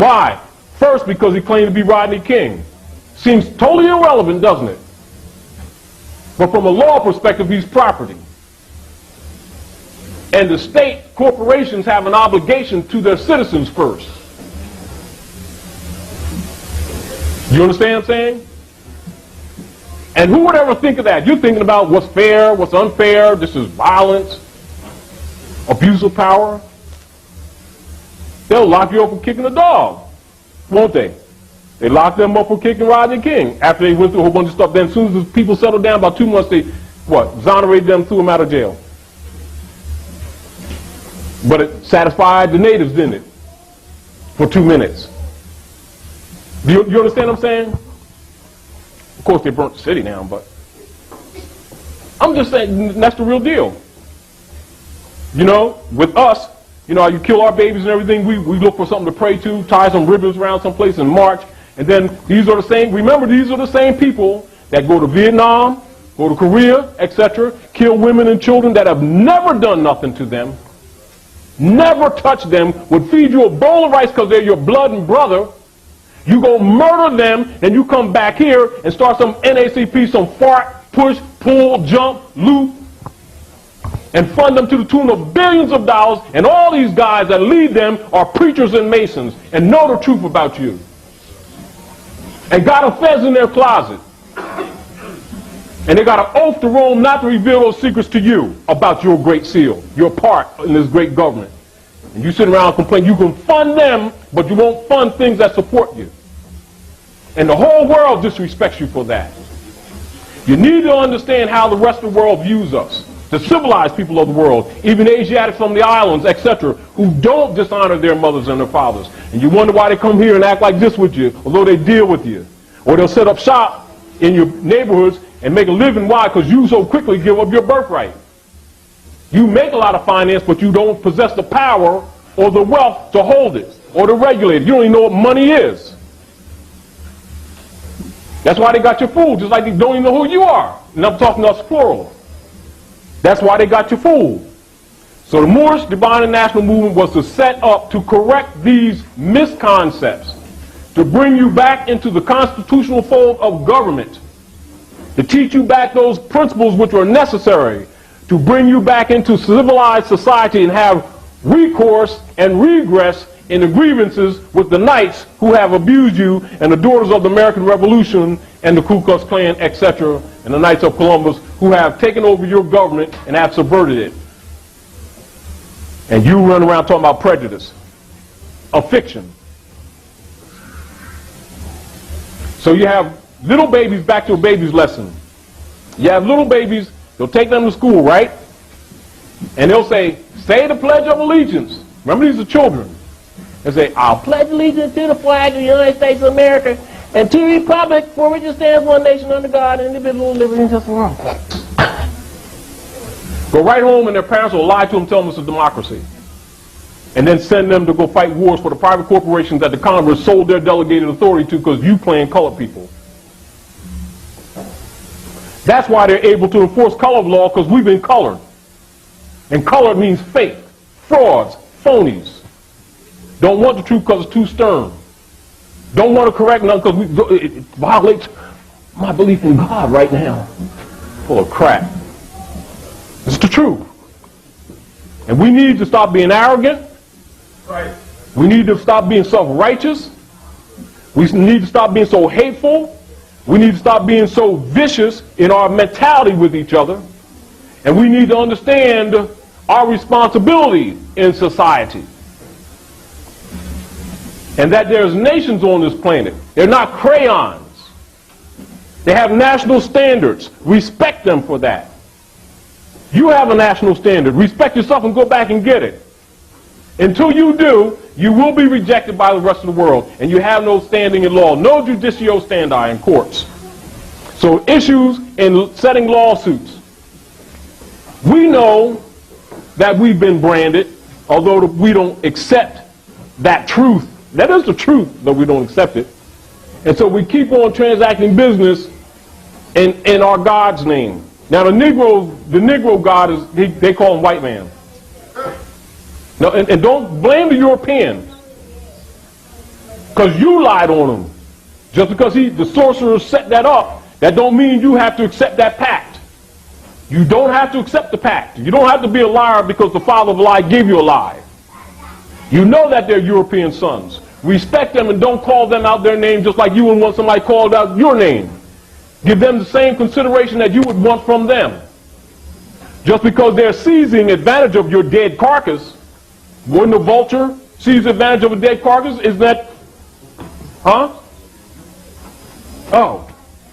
Why? First, because he claimed to be Rodney King. Seems totally irrelevant, doesn't it? But from a law perspective, he's property. And the state corporations have an obligation to their citizens first. You understand what I'm saying? And who would ever think of that? You're thinking about what's fair, what's unfair, this is violence, abuse of power. They'll lock you up for kicking a dog, won't they? They locked them up for kicking Rodney King after they went through a whole bunch of stuff. Then as soon as the people settled down, about 2 months, they, exonerated them, threw them out of jail. But it satisfied the natives, didn't it? For 2 minutes. Do you understand what I'm saying? Of course, they burnt the city down, but I'm just saying that's the real deal. You know, with us, you know, you kill our babies and everything, we look for something to pray to, tie some ribbons around someplace and march. And then these are the same, remember, these are the same people that go to Vietnam, go to Korea, etc., kill women and children that have never done nothing to them, never touched them, would feed you a bowl of rice because they're your blood and brother. You go murder them, and you come back here and start some NACP, some fart, push, pull, jump, loot, and fund them to the tune of billions of dollars, and all these guys that lead them are preachers and masons and know the truth about you. And got a fez in their closet. And they got an oath to Rome not to reveal those secrets to you about your great seal, your part in this great government. And you sit around and complain. You can fund them, but you won't fund things that support you. And the whole world disrespects you for that. You need to understand how the rest of the world views us. The civilized people of the world, even Asiatics from the islands, etc., who don't dishonor their mothers and their fathers. And you wonder why they come here and act like this with you, although they deal with you. Or they'll set up shop in your neighborhoods and make a living. Why? Because you so quickly give up your birthright. You make a lot of finance, but you don't possess the power or the wealth to hold it or to regulate it. You don't even know what money is. That's why they got you fooled, just like they don't even know who you are. And I'm talking us plural. That's why they got you fooled. So the Moorish Divine and National Movement was to set up to correct these misconcepts, to bring you back into the constitutional fold of government, to teach you back those principles which are necessary, to bring you back into civilized society and have recourse and regress in the grievances with the knights who have abused you and the daughters of the American Revolution and the Ku Klux Klan, etc., and the Knights of Columbus who have taken over your government and have subverted it. And you run around talking about prejudice, a fiction. So you have little babies, back to a baby's lesson. You have little babies, they'll take them to school, right? And they'll say the Pledge of Allegiance. Remember, these are children. They say, I'll pledge allegiance to the flag of the United States of America and to the republic for which it stands, one nation under God, indivisible, liberty, and justice for all. Go right home and their parents will lie to them, tell them it's a democracy. And then send them to go fight wars for the private corporations that the Congress sold their delegated authority to because you playing colored people. That's why they're able to enforce color law, because we've been colored. And colored means fake, frauds, phonies. Don't want the truth because it's too stern. Don't want to correct nothing because it violates my belief in God right now. Full of crap. It's the truth. And we need to stop being arrogant. Right. We need to stop being self-righteous. We need to stop being so hateful. We need to stop being so vicious in our mentality with each other. And we need to understand our responsibility in society. And that there's nations on this planet. They're not crayons. They have national standards. Respect them for that. You have a national standard. Respect yourself and go back and get it. Until you do, you will be rejected by the rest of the world. And you have no standing in law. No judicio standi in courts. So issues in setting lawsuits. We know that we've been branded, although we don't accept that truth. That is the truth, but we don't accept it. And so we keep on transacting business in our God's name. Now the Negro God is, they call him white man. No, and don't blame the Europeans. because you lied on him. Just because the sorcerer set that up, that don't mean you have to accept that pact. You don't have to accept the pact. You don't have to be a liar because the father of the lie gave you a lie. You know that they're European sons. Respect them and don't call them out their name just like you would want somebody called out your name. Give them the same consideration that you would want from them. Just because they're seizing advantage of your dead carcass, when the vulture sees advantage of a dead carcass, is that, huh? Oh,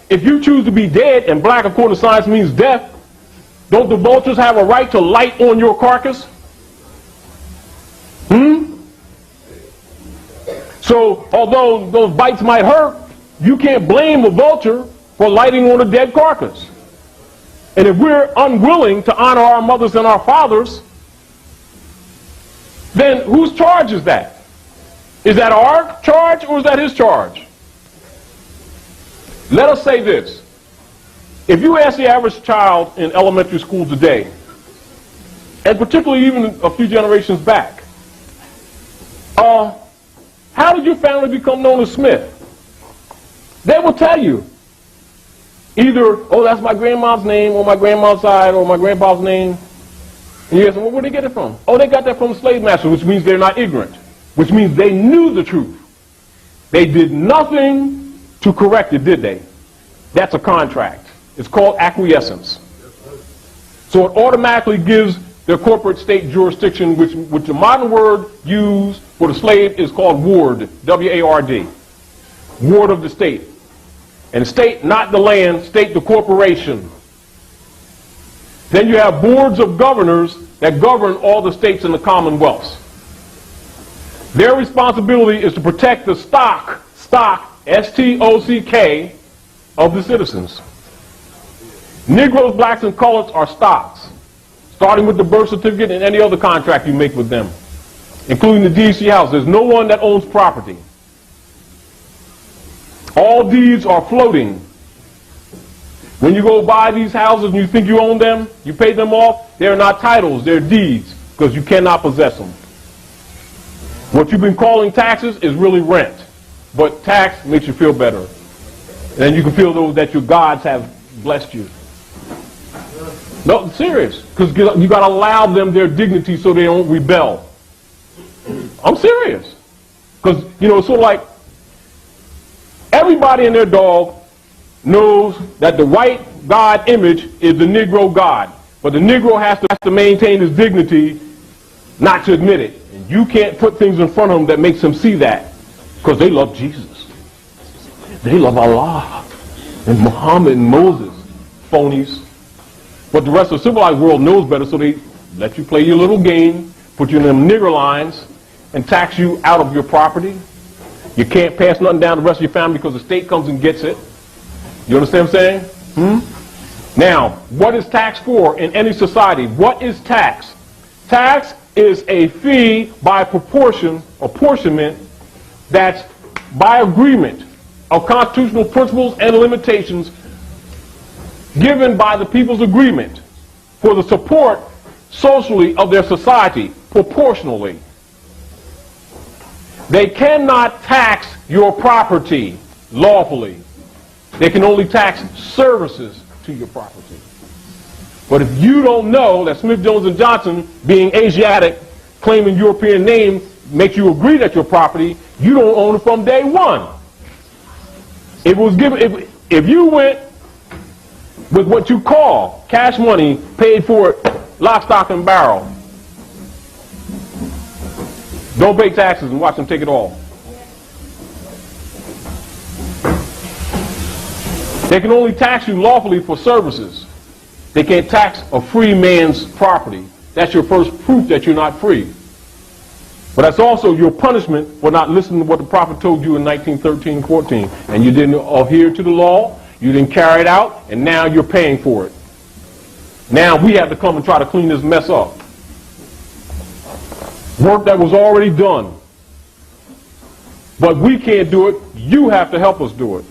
if you choose to be dead and black according to science means death, don't the vultures have a right to light on your carcass? So, although those bites might hurt, you can't blame a vulture for lighting on a dead carcass. And if we're unwilling to honor our mothers and our fathers, then whose charge is that? Is that our charge or is that his charge? Let us say this. If you ask the average child in elementary school today, and particularly even a few generations back, how did your family become known as Smith? They will tell you. Either, oh, that's my grandma's name, or my grandma's side, or my grandpa's name. And you ask them, well, where did they get it from? Oh, they got that from the slave master, which means they're not ignorant. Which means they knew the truth. They did nothing to correct it, did they? That's a contract. It's called acquiescence. So it automatically gives their corporate state jurisdiction, which the modern word used for the slave is called ward, W-A-R-D. Ward of the state. And state, not the land, state the corporation. Then you have boards of governors that govern all the states in the commonwealths. Their responsibility is to protect the stock, S-T-O-C-K, of the citizens. Negroes, blacks, and coloreds are stocks, starting with the birth certificate and any other contract you make with them, including the DC house. There's no one that owns property. All deeds are floating. When you go buy these houses and you think you own them, you pay them off, they're not titles, they're deeds, because you cannot possess them. What you've been calling taxes is really rent, but tax makes you feel better. And then you can feel those that your gods have blessed you. No, serious, because you got to allow them their dignity so they don't rebel. I'm serious. Because, it's sort of like everybody and their dog knows that the white God image is the Negro God. But the Negro has to maintain his dignity not to admit it. And you can't put things in front of them that makes them see that. Because they love Jesus. They love Allah and Muhammad and Moses. Phonies. But the rest of the civilized world knows better, so they let you play your little game, put you in them nigger lines, and tax you out of your property. You can't pass nothing down to the rest of your family because the state comes and gets it. You understand what I'm saying? Now, what is tax for in any society? What is tax? Tax is a fee by proportion, apportionment, that's by agreement of constitutional principles and limitations given by the people's agreement for the support socially of their society, proportionally. They cannot tax your property lawfully. They can only tax services to your property. But if you don't know that Smith, Jones, and Johnson, being Asiatic, claiming European name, makes you agree that your property, you don't own it from day one. It was given, if you went with what you call cash money, paid for it, lock, stock, and barrel, don't pay taxes and watch them take it all. They can only tax you lawfully for services. They can't tax a free man's property. That's your first proof that you're not free. But that's also your punishment for not listening to what the prophet told you in 1913-14. And you didn't adhere to the law, you didn't carry it out, and now you're paying for it. Now we have to come and try to clean this mess up. Work that was already done. But we can't do it. You have to help us do it.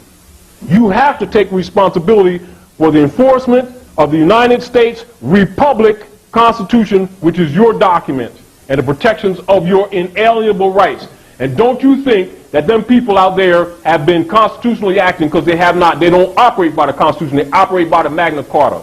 You have to take responsibility for the enforcement of the United States Republic Constitution, which is your document, and the protections of your inalienable rights. And don't you think that them people out there have been constitutionally acting, because they have not. They don't operate by the Constitution. They operate by the Magna Carta.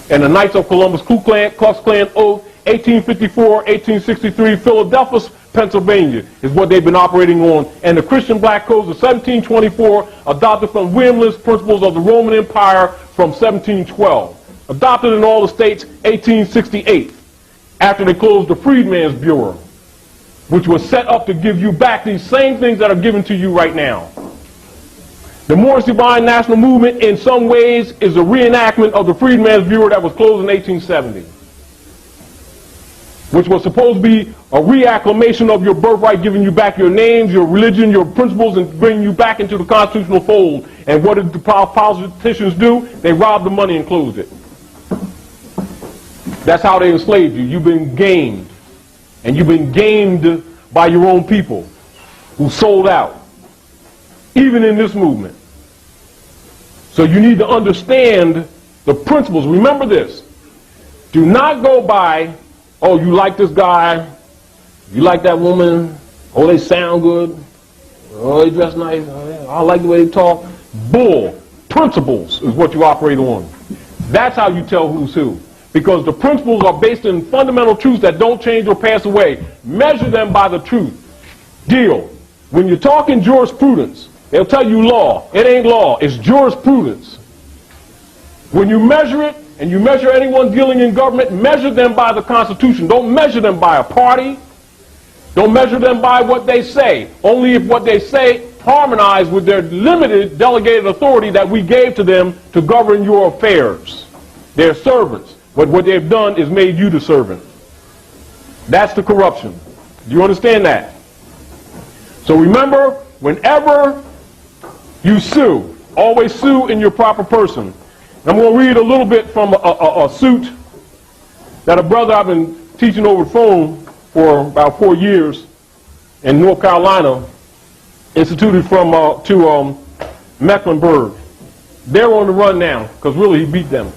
And the Knights of Columbus Ku Klux Klan Oath, 1854, 1863, Philadelphia, Pennsylvania, is what they've been operating on. And the Christian Black Codes of 1724, adopted from William Lynn's Principles of the Roman Empire from 1712. Adopted in all the states, 1868, after they closed the Freedmen's Bureau, which was set up to give you back these same things that are given to you right now. The Morris Divine National Movement, in some ways, is a reenactment of the Freedmen's Bureau that was closed in 1870, which was supposed to be a reacclamation of your birthright, giving you back your names, your religion, your principles, and bringing you back into the constitutional fold. And what did the politicians do? They robbed the money and closed it. That's how they enslaved you. You've been gamed. And you've been gamed by your own people who sold out, even in this movement. So you need to understand the principles. Remember this. Do not go by, oh, you like this guy, you like that woman, oh, they sound good, oh, they dress nice, oh, I like the way they talk. Bull. Principles is what you operate on. That's how you tell who's who. Because the principles are based in fundamental truths that don't change or pass away. Measure them by the truth. Deal. When you're talking jurisprudence, they'll tell you law. It ain't law. It's jurisprudence. When you measure it, and you measure anyone dealing in government, measure them by the Constitution. Don't measure them by a party. Don't measure them by what they say. Only if what they say harmonize with their limited delegated authority that we gave to them to govern your affairs. They're servants. But what they've done is made you the servant. That's the corruption. Do you understand that? So remember, whenever you sue, always sue in your proper person. I'm going to read a little bit from a suit that a brother I've been teaching over the phone for about 4 years in North Carolina instituted from to Mecklenburg. They're on the run now because really he beat them.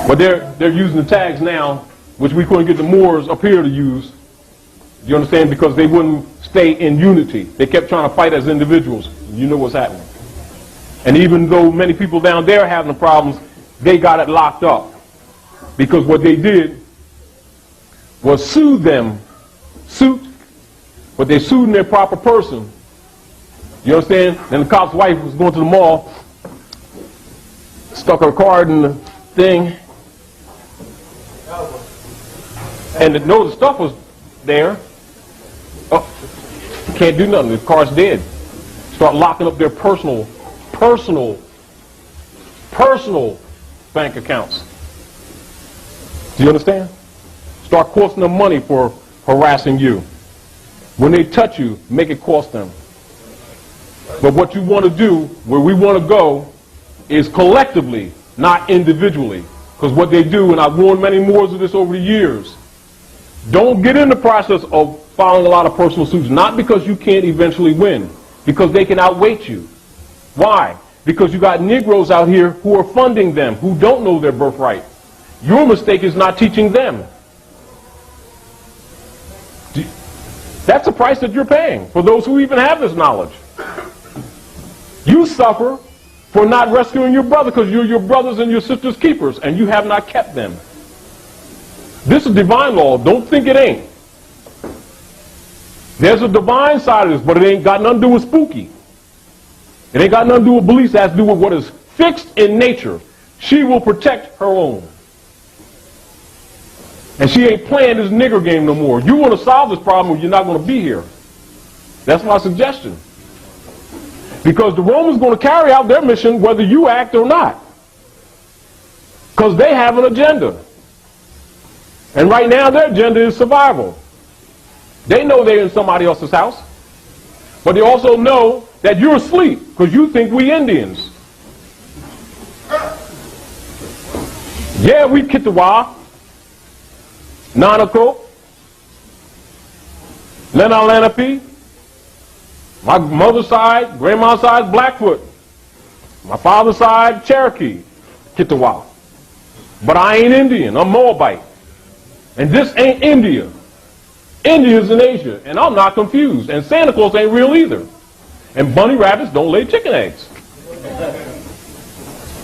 But they're using the tags now, which we couldn't get the Moors up here to use. Do you understand? Because they wouldn't stay in unity. They kept trying to fight as individuals. You know what's happening. And even though many people down there are having the problems, they got it locked up. Because what they did was sue them. But they sued in their proper person. You understand? And the cop's wife was going to the mall, stuck her card in the thing, and the stuff was there. Oh, can't do nothing. The car's dead. Start locking up their personal bank accounts. Do you understand? Start costing them money for harassing you. When they touch you, make it cost them. But what you want to do, where we want to go, is collectively, not individually. Because what they do, and I've warned many more of this over the years, don't get in the process of filing a lot of personal suits, not because you can't eventually win, because they can outweight you. Why? Because you got Negroes out here who are funding them, who don't know their birthright. Your mistake is not teaching them. That's the price that you're paying for those who even have this knowledge. You suffer for not rescuing your brother because you're your brothers and your sisters' keepers, and you have not kept them. This is divine law. Don't think it ain't. There's a divine side of this, but it ain't got nothing to do with spooky. It ain't got nothing to do with beliefs. It has to do with what is fixed in nature. She will protect her own. And she ain't playing this nigger game no more. You want to solve this problem or you're not going to be here. That's my suggestion. Because the Romans are going to carry out their mission whether you act or not. Because they have an agenda. And right now their agenda is survival. They know they're in somebody else's house. But they also know that you're asleep because you think we Indians. Yeah, we Kitawa, Nanako, Lena Lenape. My mother's side, grandma's side, Blackfoot. My father's side, Cherokee, Kitawa. But I ain't Indian, I'm Moabite. And this ain't India. India's in Asia, and I'm not confused. And Santa Claus ain't real either. And bunny rabbits don't lay chicken eggs.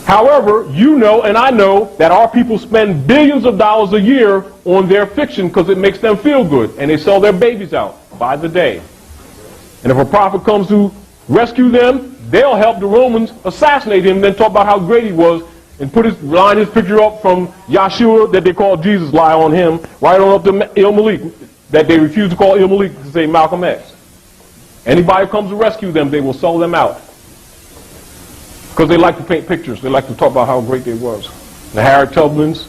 However, you know and I know that our people spend billions of dollars a year on their fiction because it makes them feel good, and they sell their babies out by the day. And if a prophet comes to rescue them, they'll help the Romans assassinate him, then talk about how great he was, and line his picture up from Yahshua that they call Jesus, lie on him, right on up to Il Malik, that they refuse to call Il Malik to say Malcolm X. Anybody who comes to rescue them, they will sell them out. Because they like to paint pictures. They like to talk about how great they was. The Harriet Tubmans,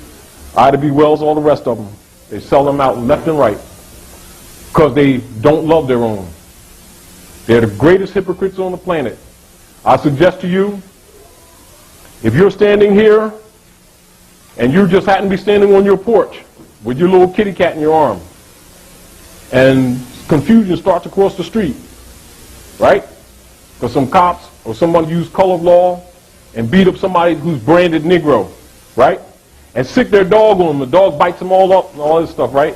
Ida B. Wells, all the rest of them. They sell them out left and right. Because they don't love their own. They're the greatest hypocrites on the planet. I suggest to you, if you're standing here and you just happen to be standing on your porch with your little kitty cat in your arm, and confusion starts across the street, right? Because some cops or someone used color of law and beat up somebody who's branded Negro, right? And sick their dog on them. The dog bites them all up and all this stuff, right?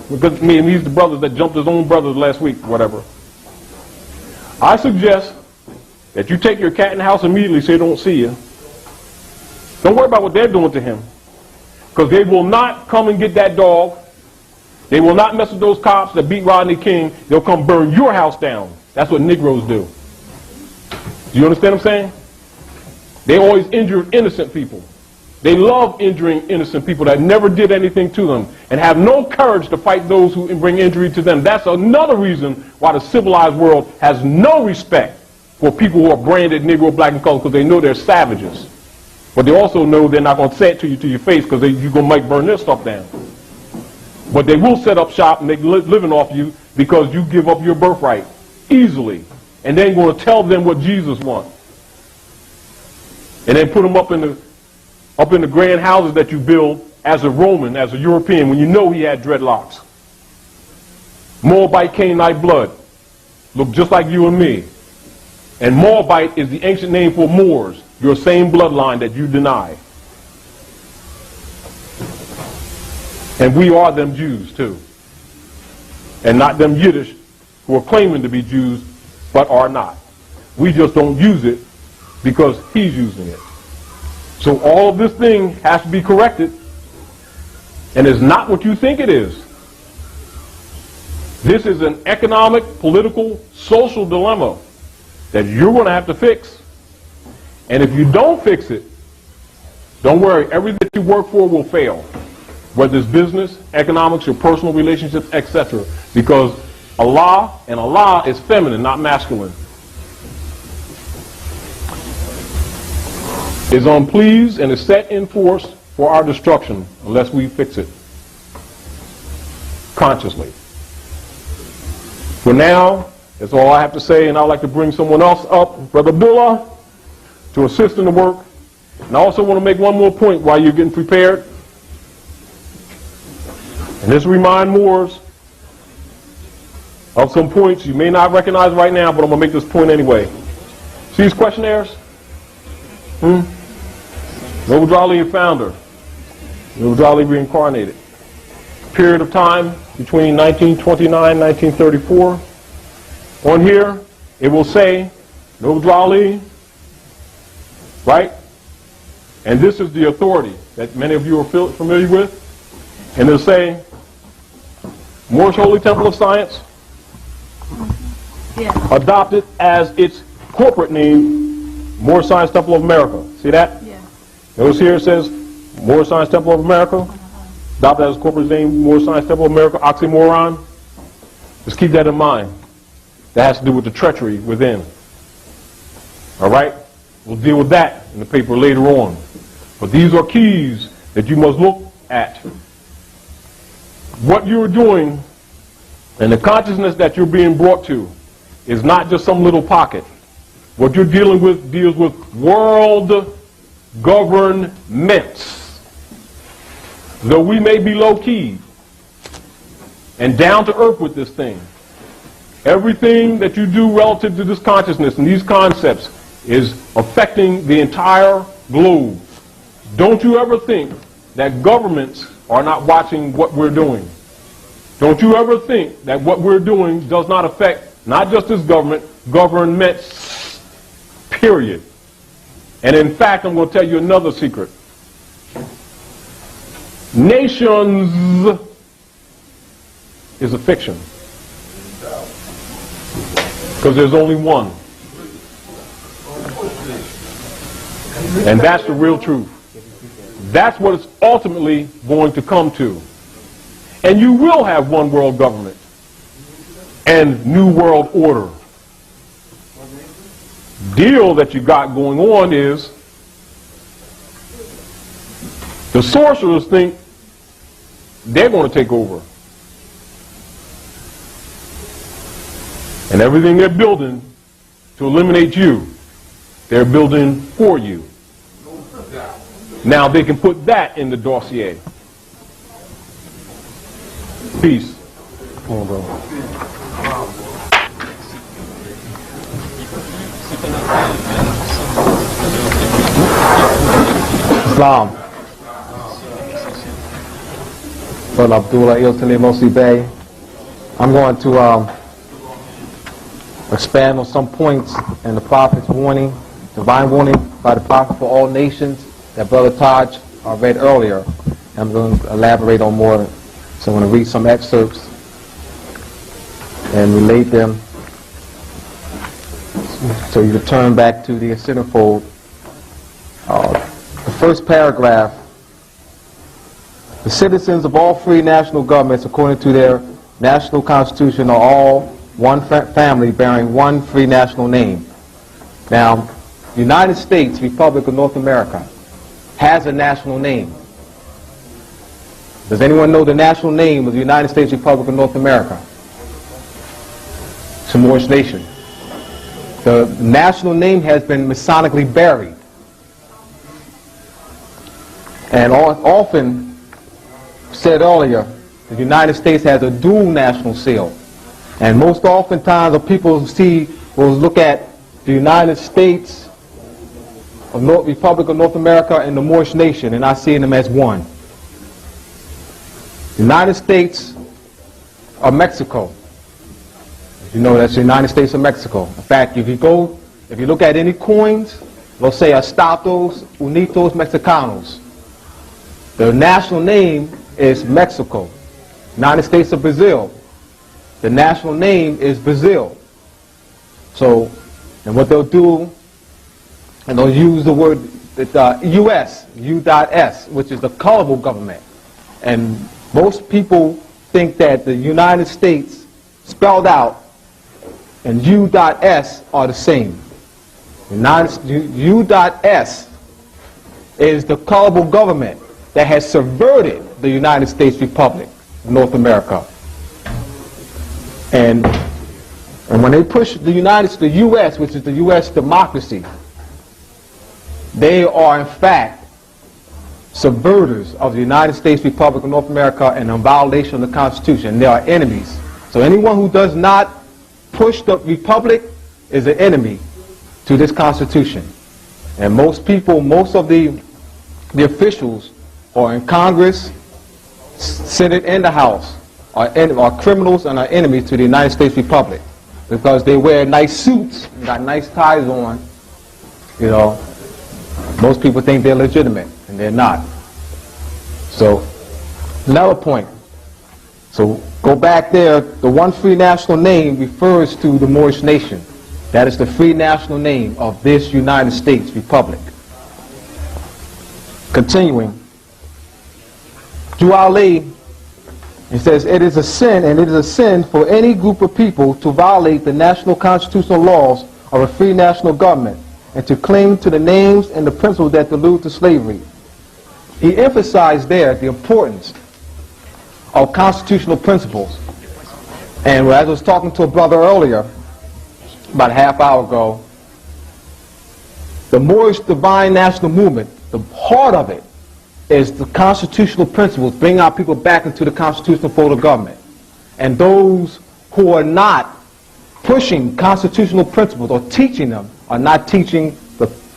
Because me and these the brothers that jumped his own brothers last week, whatever. I suggest that you take your cat in the house immediately so they don't see you. Don't worry about what they're doing to him. Because they will not come and get that dog. They will not mess with those cops that beat Rodney King. They'll come burn your house down. That's what Negroes do. Do you understand what I'm saying? They always injure innocent people. They love injuring innocent people that never did anything to them and have no courage to fight those who bring injury to them. That's another reason why the civilized world has no respect for people who are branded Negro, black, and colored, because they know they're savages. But they also know they're not going to say it to you to your face because you're going to might burn their stuff down. But they will set up shop and make living off you because you give up your birthright easily. And then going to tell them what Jesus wants. And then put them up in the grand houses that you build as a Roman, as a European, when you know he had dreadlocks. Moabite, Canaanite blood. Look just like you and me. And Moabite is the ancient name for Moors, your same bloodline that you deny. And we are them Jews too. And not them Yiddish who are claiming to be Jews but are not. We just don't use it because he's using it. So all of this thing has to be corrected, and it's not what you think it is. This is an economic, political, social dilemma that you're going to have to fix. And if you don't fix it, don't worry, everything that you work for will fail. Whether it's business, economics, your personal relationships, etc. Because Allah, and Allah is feminine, not masculine, is unpleased and is set in force for our destruction unless we fix it consciously. For now, that's all I have to say, and I'd like to bring someone else up, Brother Abdulla, to assist in the work. And I also want to make one more point while you're getting prepared. And this remind Moors of some points you may not recognize right now, but I'm going to make this point anyway. See these questionnaires? Noble Dali, founder. Noble Dali reincarnated. Period of time between 1929 and 1934. On here, it will say Noble Dali, right? And this is the authority that many of you are familiar with. And it'll say Moorish Holy Temple of Science, adopted as its corporate name, Moorish Science Temple of America. See that? Yeah. Notice here it says Moorish Science Temple of America, adopted as its corporate name, Moorish Science Temple of America, oxymoron. Just keep that in mind. That has to do with the treachery within. All right? We'll deal with that in the paper later on. But these are keys that you must look at. What you're doing and the consciousness that you're being brought to is not just some little pocket. What you're dealing with deals with world governments. Though we may be low-key and down to earth with this thing, everything that you do relative to this consciousness and these concepts is affecting the entire globe. Don't you ever think that governments are not watching what we're doing. Don't you ever think that what we're doing does not affect not just this government, governments, period. And in fact, I'm going to tell you another secret. Nations is a fiction. Because there's only one. And that's the real truth. That's what it's ultimately going to come to. And you will have one world government and new world order. Deal that you got going on is the sorcerers think they're going to take over. And everything they're building to eliminate you, they're building for you. Now they can put that in the dossier. Peace. Come on, bro. Islam. Brother Abdulla, Mosi Bay. I'm going to expand on some points in the Prophet's warning, divine warning by the Prophet for all nations that Brother Taj read earlier. I'm going to elaborate on more. So I'm going to read some excerpts and relate them so you can turn back to the centerfold. The first paragraph: the citizens of all free national governments, according to their national constitution, are all one family bearing one free national name. Now, the United States Republic of North America has a national name. Does anyone know the national name of the United States Republic of North America? It's a Moorish nation. The national name has been Masonically buried. And often said earlier, the United States has a dual national seal. And most oftentimes the people will look at the United States of Republic of North America and the Moorish nation, and I see them as one. The United States of Mexico. You know, that's the United States of Mexico. In fact, if you look at any coins, they'll say Estados Unidos Mexicanos. The national name is Mexico. United States of Brazil. The national name is Brazil. So, and what they'll do, and they'll use the word U.S., U.S., which is the colorable government. And most people think that the United States spelled out and U.S. are the same. U.S. is the colorable government that has subverted the United States Republic of North America. And when they push the U.S., which is the U.S. democracy, they are in fact subverters of the United States Republic of North America and in violation of the Constitution. They are enemies. So anyone who does not push the Republic is an enemy to this Constitution. And most people, most of the officials are in Congress, Senate, and the House are criminals and are enemies to the United States Republic because they wear nice suits and got nice ties on. You know, most people think they're legitimate, and they're not. So, another point. So, go back there. The one free national name refers to the Moorish nation. That is the free national name of this United States Republic. Continuing. Duale, it says, it is a sin, and it is a sin for any group of people to violate the national constitutional laws of a free national government and to cling to the names and the principles that allude to slavery. He emphasized there the importance of constitutional principles. And as I was talking to a brother earlier, about a half hour ago, the Moorish Divine National Movement, the heart of it is the constitutional principles, bring our people back into the constitutional fold of government. And those who are not pushing constitutional principles or teaching them are not teaching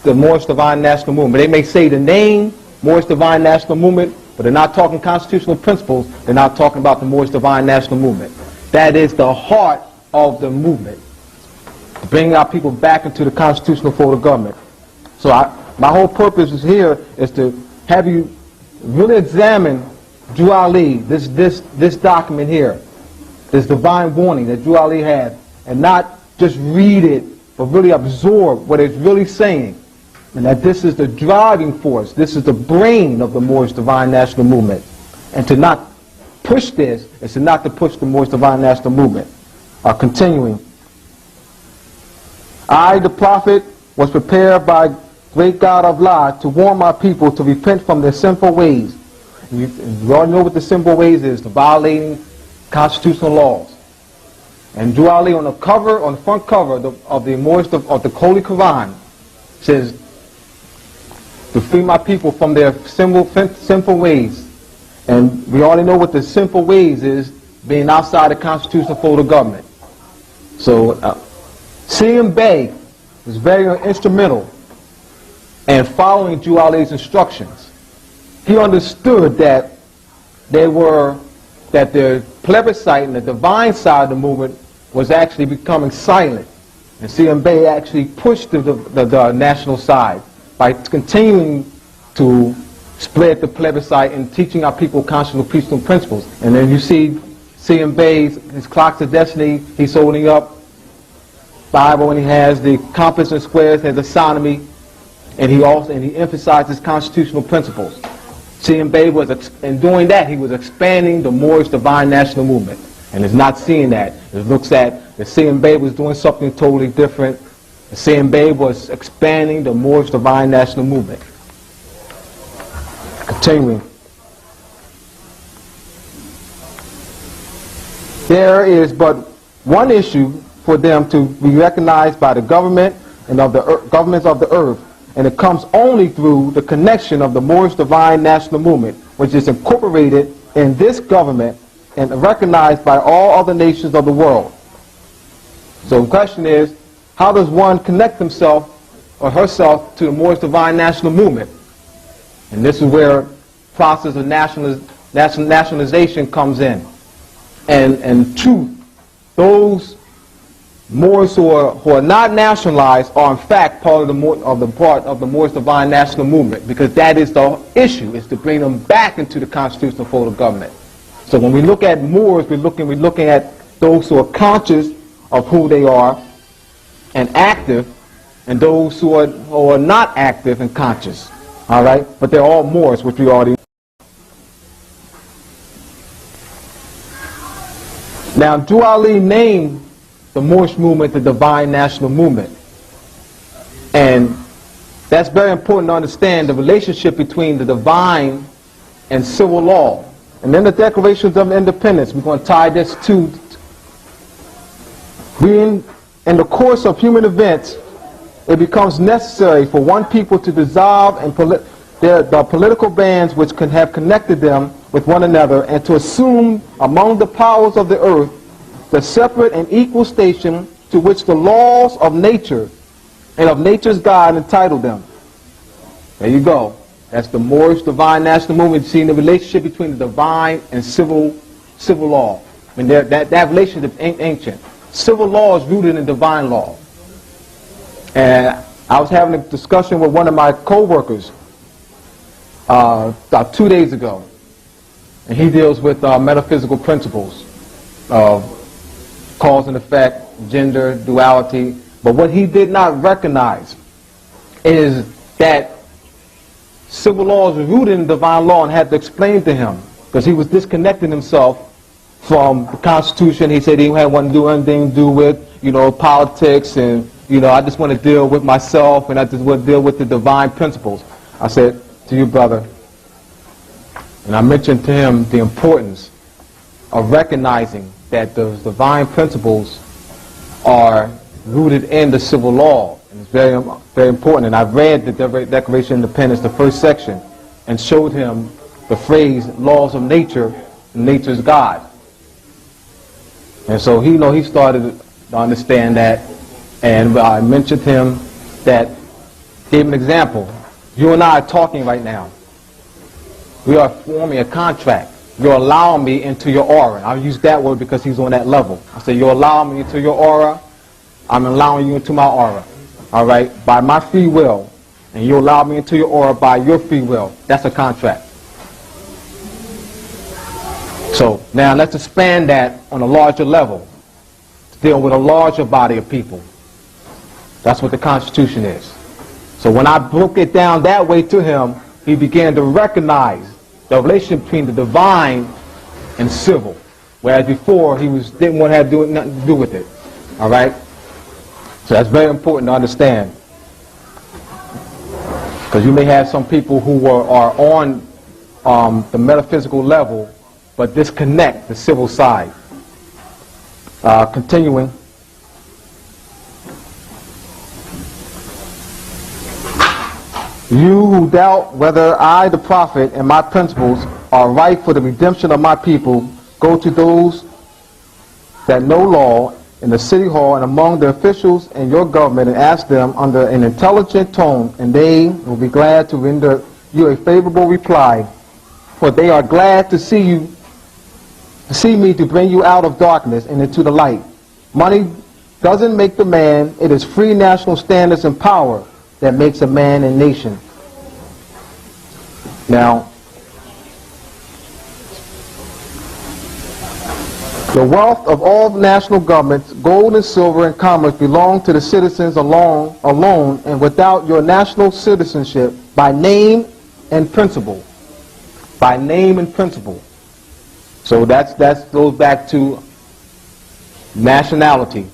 the Moorish Divine National Movement. They may say the name Moorish Divine National Movement, but they're not talking constitutional principles. They're not talking about the Moorish Divine National Movement. That is the heart of the movement, bringing our people back into the constitutional fold of government. So my whole purpose is here is to have you really examine Drew Ali, this document here, this divine warning that Drew Ali had, and not just read it, but really absorb what it's really saying. And that this is the driving force, this is the brain of the Moorish Divine National Movement. And to not push this is to not to push the Moorish Divine National Movement. Continuing. I, the prophet, was prepared by great God of Allah to warn my people to repent from their sinful ways. You all know what the sinful ways is, the violating constitutional laws. And Drew Ali on the front cover of the Holy Quran says, to free my people from their sinful ways. And we already know what the sinful ways is, being outside the constitutional fold of government. So C.M. Bey was very instrumental in following Drew Ali's instructions. He understood that the plebiscite and the divine side of the movement was actually becoming silent. And C.M. Bey actually pushed the national side by continuing to spread the plebiscite and teaching our people constitutional principles. And then you see C.M. Bey's his Clocks of Destiny, he's holding up Bible, and he has the compass and squares, has astronomy, and he emphasizes constitutional principles. C.M. Bey in doing that, he was expanding the Moorish Divine National Movement, and is not seeing that. It looks at that C.M. Bey was doing something totally different. C.M. Bey was expanding the Moorish Divine National Movement. Continuing. There is but one issue for them to be recognized by the government and of the governments of the earth, and it comes only through the connection of the Moorish Divine National Movement, which is incorporated in this government and recognized by all other nations of the world. So the question is, how does one connect himself or herself to the Moorish Divine National Movement? And this is where process of nationalization comes in. And truth, those Moors who are not nationalized are in fact part of the Moorish Divine National Movement, because that is the issue, is to bring them back into the constitutional fold of government. So when we look at Moors, we're looking at those who are conscious of who they are and active, and those who are not active and conscious. All right, but they're all Moors, which we already know. Now, Drew Ali named the Moorish movement the Divine National Movement, and that's very important to understand the relationship between the divine and civil law. And then the Declarations of Independence, we're going to tie this to being in the course of human events. It becomes necessary for one people to dissolve the political bands which can have connected them with one another, and to assume among the powers of the earth the separate and equal station to which the laws of nature and of nature's God entitled them. There you go. That's the Moorish Divine National Movement, seeing the relationship between the divine and civil law. I mean, that relationship ain't ancient. Civil law is rooted in divine law. And I was having a discussion with one of my co-workers about 2 days ago, and he deals with metaphysical principles of cause and effect, gender, duality. But what he did not recognize is that civil laws were rooted in divine law, and had to explain to him, because he was disconnecting himself from the Constitution. He said he didn't want to do anything to do with, politics, and, I just want to deal with myself, and I just want to deal with the divine principles. I said to you, brother, and I mentioned to him the importance of recognizing that those divine principles are rooted in the civil law. And it's very, very important. And I've read the Declaration of Independence, the first section, and showed him the phrase, laws of nature, nature's God. And so he started to understand that, and I mentioned to him that, gave him an example. You and I are talking right now. We are forming a contract. You're allowing me into your aura. I'll use that word because he's on that level. I say, you're allowing me into your aura. I'm allowing you into my aura. All right? By my free will. And you allow me into your aura by your free will. That's a contract. So now let's expand that on a larger level to deal with a larger body of people. That's what the Constitution is. So when I broke it down that way to him, he began to recognize the relationship between the divine and civil, whereas before he didn't want to have nothing to do with it. All right? So that's very important to understand, because you may have some people who are on the metaphysical level but disconnect the civil side. Continuing. You who doubt whether I, the prophet, and my principles are right for the redemption of my people, go to those that know law in the city hall and among the officials in your government and ask them under an intelligent tone, and they will be glad to render you a favorable reply, for they are glad to see me to bring you out of darkness and into the light. Money doesn't make the man. It is free national standards and power that makes a man and nation. Now, the wealth of all national governments, gold and silver and commerce, belong to the citizens alone, and without your national citizenship, by name and principle. By name and principle. So that goes back to nationality.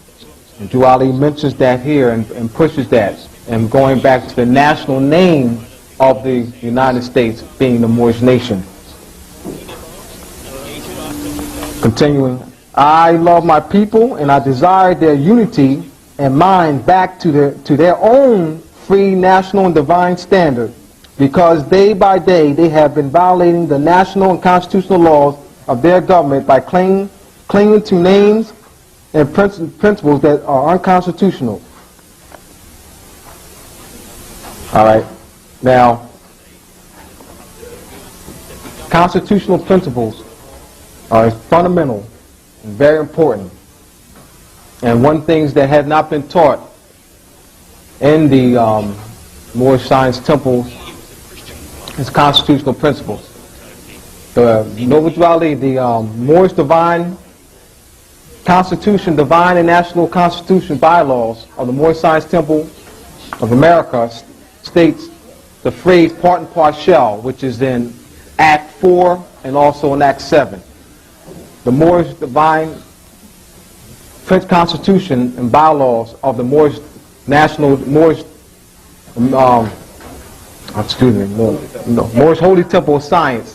And Duali mentions that here and pushes that. And going back to the national name of the United States being the Moorish nation. Continuing, I love my people and I desire their unity and mind back to their own free national and divine standard, because day by day they have been violating the national and constitutional laws of their government by clinging to names and principles that are unconstitutional. All right. Now, constitutional principles are fundamental and very important. And one thing that has not been taught in the Moorish Science temples is constitutional principles. The Moorish divine constitution, divine and national constitution bylaws of the Moorish Science Temple of America states the phrase part and partial, which is in Act 4 and also in Act 7. The Moorish divine French Constitution and bylaws of the Moorish Moorish Holy Temple of Science.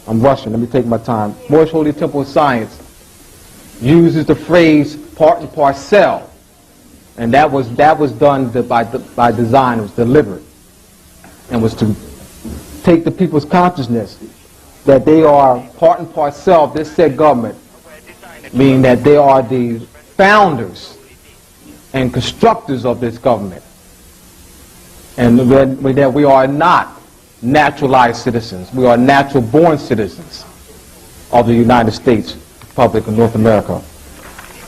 I'm rushing, let me take my time. Moorish Holy Temple of Science uses the phrase part and parcel, and that was done by design. It was deliberate, and was to take the people's consciousness that they are part and parcel of this said government, meaning that they are the founders and constructors of this government, and that we are not naturalized citizens. We are natural born citizens of the United States Republic of North America.